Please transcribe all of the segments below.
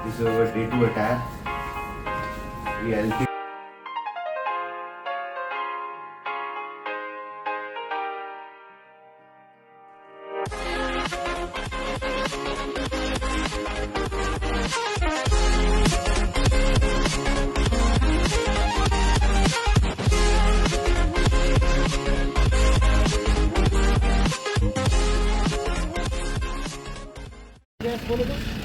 This is our day 2 attire. Reality.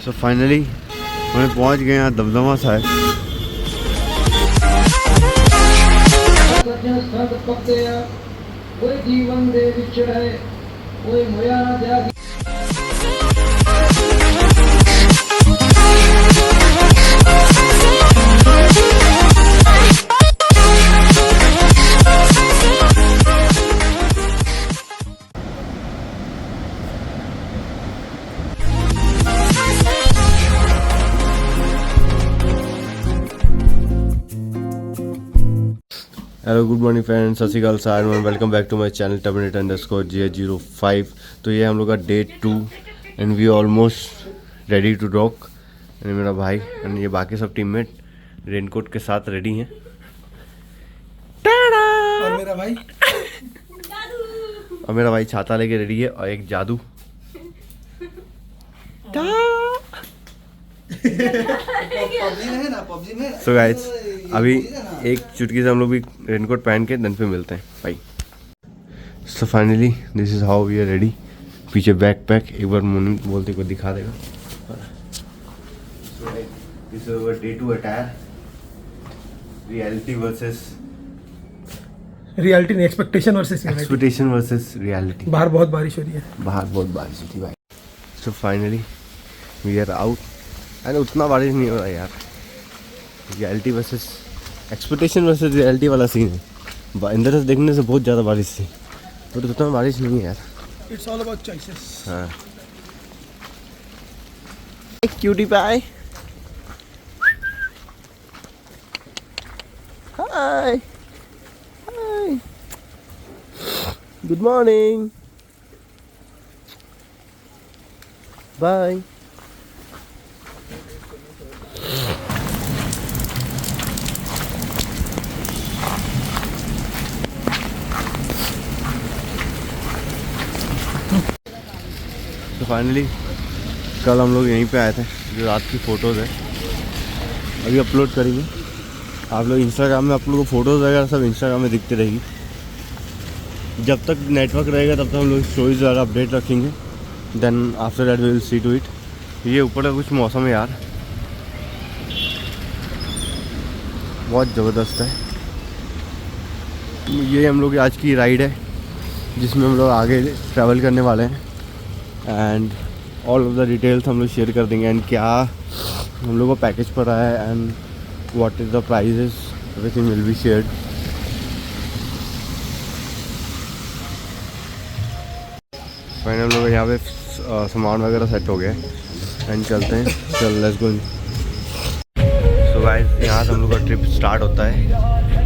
So finally हमें पहुंच गए यहाँ Damdama Sahib. Hello good morning friends, सत श्री अकाल sir, welcome back to my channel Terminator_J05। तो ये हम लोग का day 2 and we almost ready to rock. And मेरा भाई एंड ये बाकी सब टीममेट रेनकोट के साथ रेडी हैं। और मेरा भाई छाता लेके रेडी है और एक जादू। सो गाइस अभी एक चुटकी से हम लोग भी रेनकोट पहन के दिन पे मिलते हैं भाई। So finally this is how we are ready. पीछे बैकपैक एक बार मुन्नी बोलते को दिखा देगा। This is our day 2 attire. Reality versus reality नहीं, एक्सपेक्टेशन वर्सेस रियलिटी। बाहर बहुत बारिश हो रही है। बाहर बहुत बारिश होती भाई। So finally we are out. अरे उतना बारिश नहीं हो रहा यार। Reality versus expectation versus reality वाला सीन है। अंदर से देखने से बहुत ज़्यादा बारिश थी, बट उतना बारिश नहीं है यार। It's all about choices. हाँ क्यूटी पाई। हाय हाय गुड मॉर्निंग बाय। तो फाइनली कल हम लोग यहीं पे आए थे। जो रात की फ़ोटोज़ है अभी अपलोड करेंगे। आप लोग इंस्टाग्राम में आप लोगों को फ़ोटोज़ वगैरह सब इंस्टाग्राम में दिखती रहेगी। जब तक नेटवर्क रहेगा तब तक हम लोग स्टोरीज वगैरह अपडेट रखेंगे। Then after that we will see to it. ये ऊपर का कुछ मौसम है यार, बहुत ज़बरदस्त है। ये हम लोग की आज की राइड है जिसमें हम लोग आगे ट्रैवल करने वाले हैं। And all of the details हम लोग शेयर कर देंगे एंड क्या हम लोग को पैकेज पर आया है and what is the prices, everything will be shared. Final हम लोग यहाँ पे सामान वगैरह सेट हो गया एंड चलते हैं। चल लेट्स गो। सो गाइस यहाँ से हम लोग का ट्रिप स्टार्ट होता है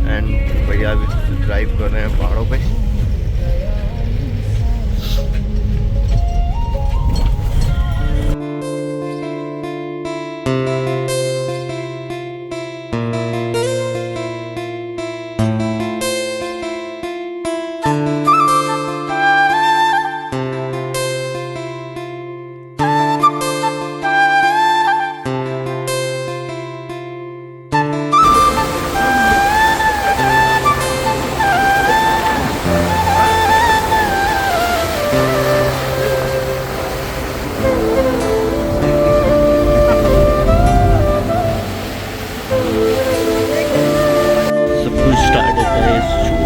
एंड भैया अभी ड्राइव कर रहे हैं पहाड़ों पे।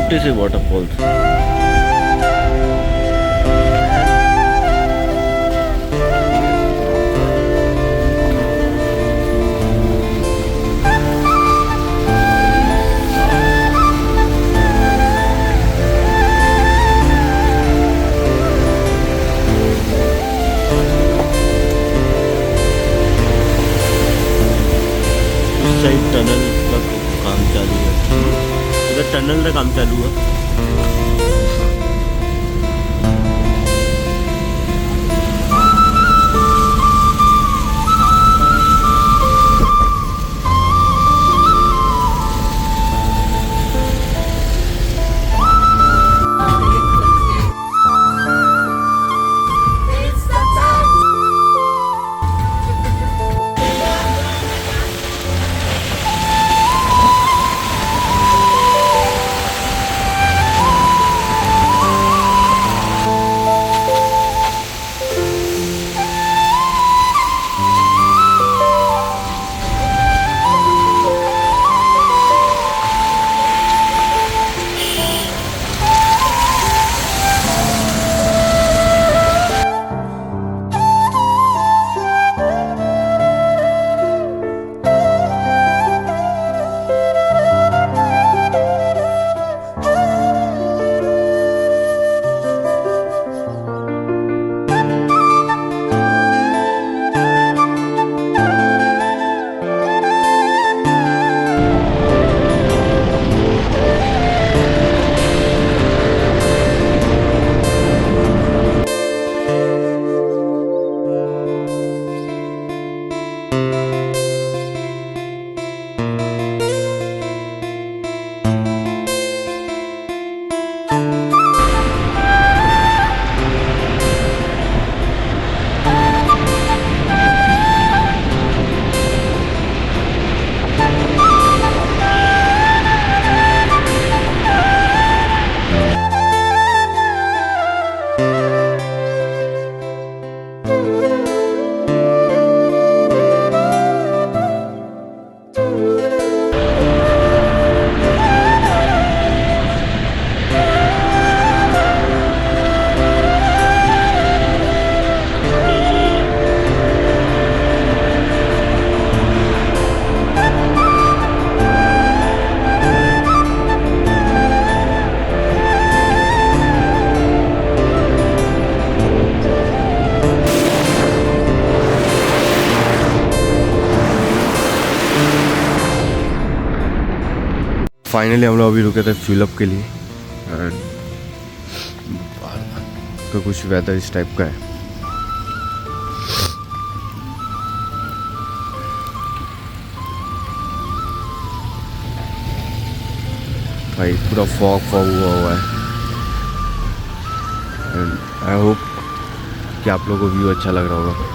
छोटे से वाटरफॉल्स। टनल का काम चालू है, उधर टनल का काम चालू है। फाइनली हम लोग अभी रुके थे फ्यूलअप के लिए एंड तो कुछ वेदर इस टाइप का है। भाई पूरा फॉग हुआ है एंड आई होप कि आप लोगों को व्यू अच्छा लग रहा होगा।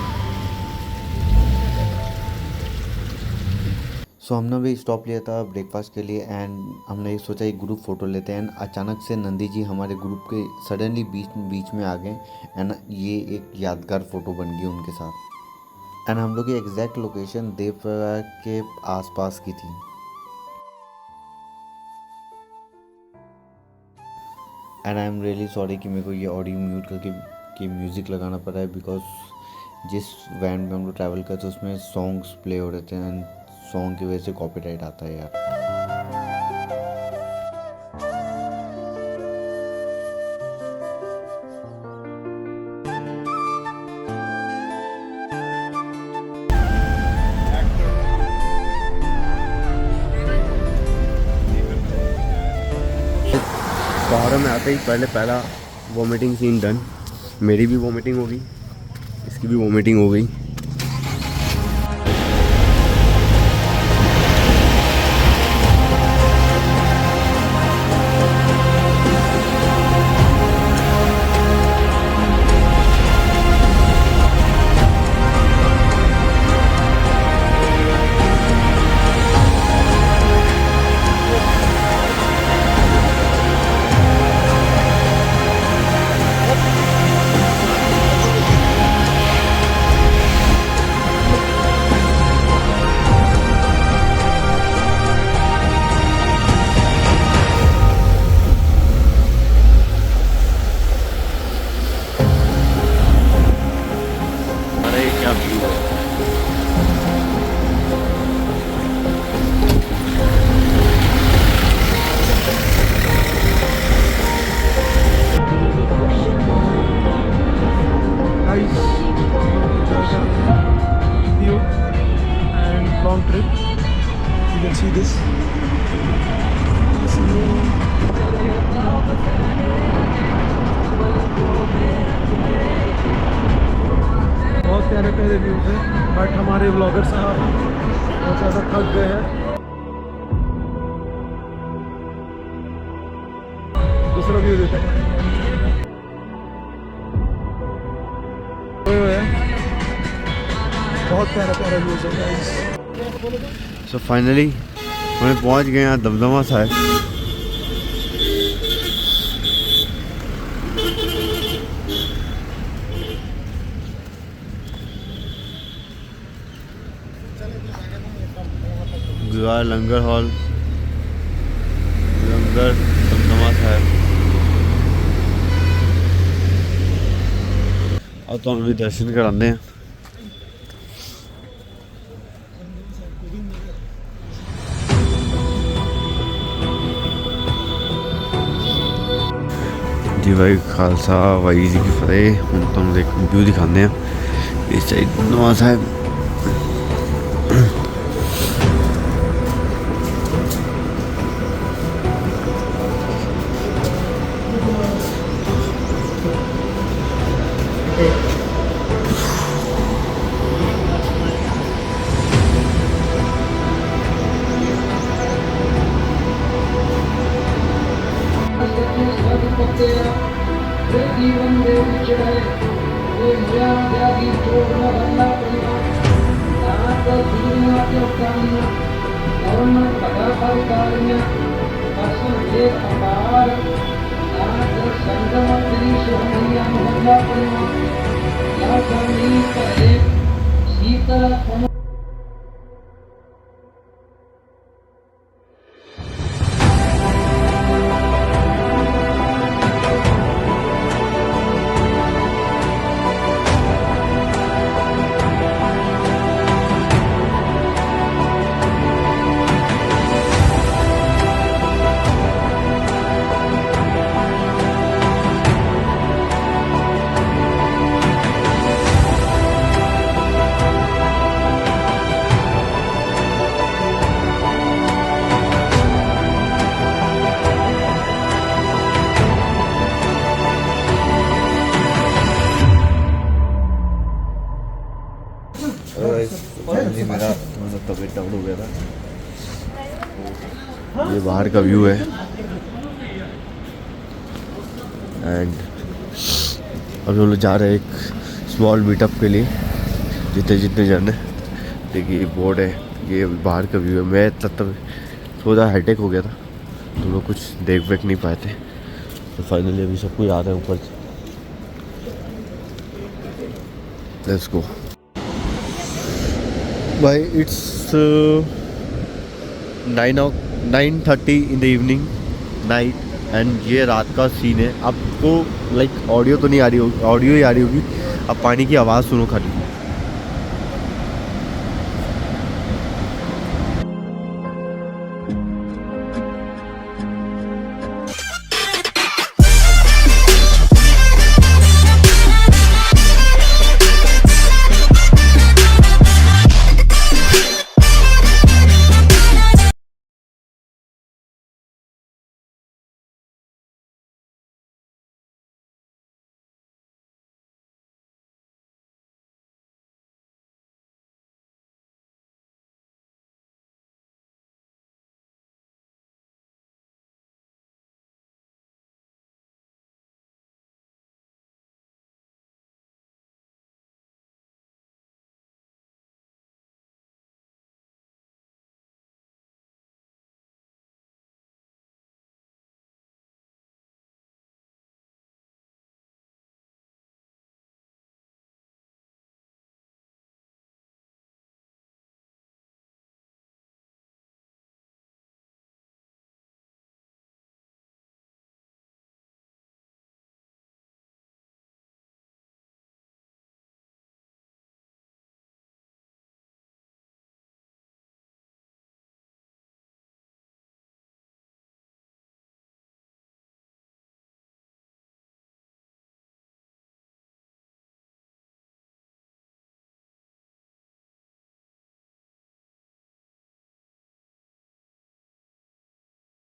सो हमने भी स्टॉप लिया था ब्रेकफास्ट के लिए एंड हमने सोचा एक ग्रुप फ़ोटो लेते हैं एंड अचानक से नंदी जी हमारे ग्रुप के सडनली बीच में आ गए एंड ये एक यादगार फ़ोटो बन गई उनके साथ एंड हम लोग की एग्जैक्ट लोकेशन देवप्रयाग के आसपास की थी and I am really sorry कि मेरे को ये ऑडियो म्यूट करके म्यूज़िक लगाना पड़ा है बिकॉज जिस वैन में हम लोग ट्रैवल करते उसमें सॉन्ग्स प्ले हो रहे थे एंड सॉन्ग की वजह से कॉपीराइट आता है यार। पहाड़ों में आते ही पहला वॉमिटिंग सीन डन। मेरी भी वॉमिटिंग हो गई, इसकी भी वॉमिटिंग हो गई। क्या व्यू है। Guys, view and long trip. You can see this. बहुत प्यारे प्यारे व्यूज हैं बट हमारे व्लॉगर साहब बहुत ज़्यादा थक गए हैं। दूसरा व्यू देते हैं। बहुत प्यारा प्यारा व्यूज है गाइस। सो फाइनली हमें पहुंच गए यहाँ दमदमा सा है। गुजरात लंगर हॉल, लंगर दमदमा सा है। और तो हम भी दर्शन कराते हैं। जी भाई खालसा वाई जी की फतेह। हम तो एक व्यू दिखाते हैं इस साइड नवा साहब। जीवन दे विचरे ये मेरा त्यागी छोड़ना बंदा पड़ना ताक दुनिया के उतारना धर्म पदा परिकारिया दर्शन एक अपार ताक संगम तेरी सोनिया बंदा पड़ना या स्वामी का एक शीतल मेरा मतलब तबीयत डाउन हो गया था। ये बाहर का व्यू है एंड अभी हम लोग जा रहे हैं एक स्मॉल मीटअप के लिए, जितने जन है। देखिए बोर्ड है, ये बाहर का व्यू है। मैं तब थोड़ा हेडेक हो गया था तो लोग कुछ देख वेख नहीं पाए थे, तो फाइनली अभी सब कुछ आ रहा है ऊपर। लेट्स गो भाई। It's 9:30 in the evening night and ये रात का सीन है। आपको लाइक ऑडियो तो नहीं आ रही होगी, ऑडियो ही आ रही होगी। अब पानी की आवाज़ सुनो खाली।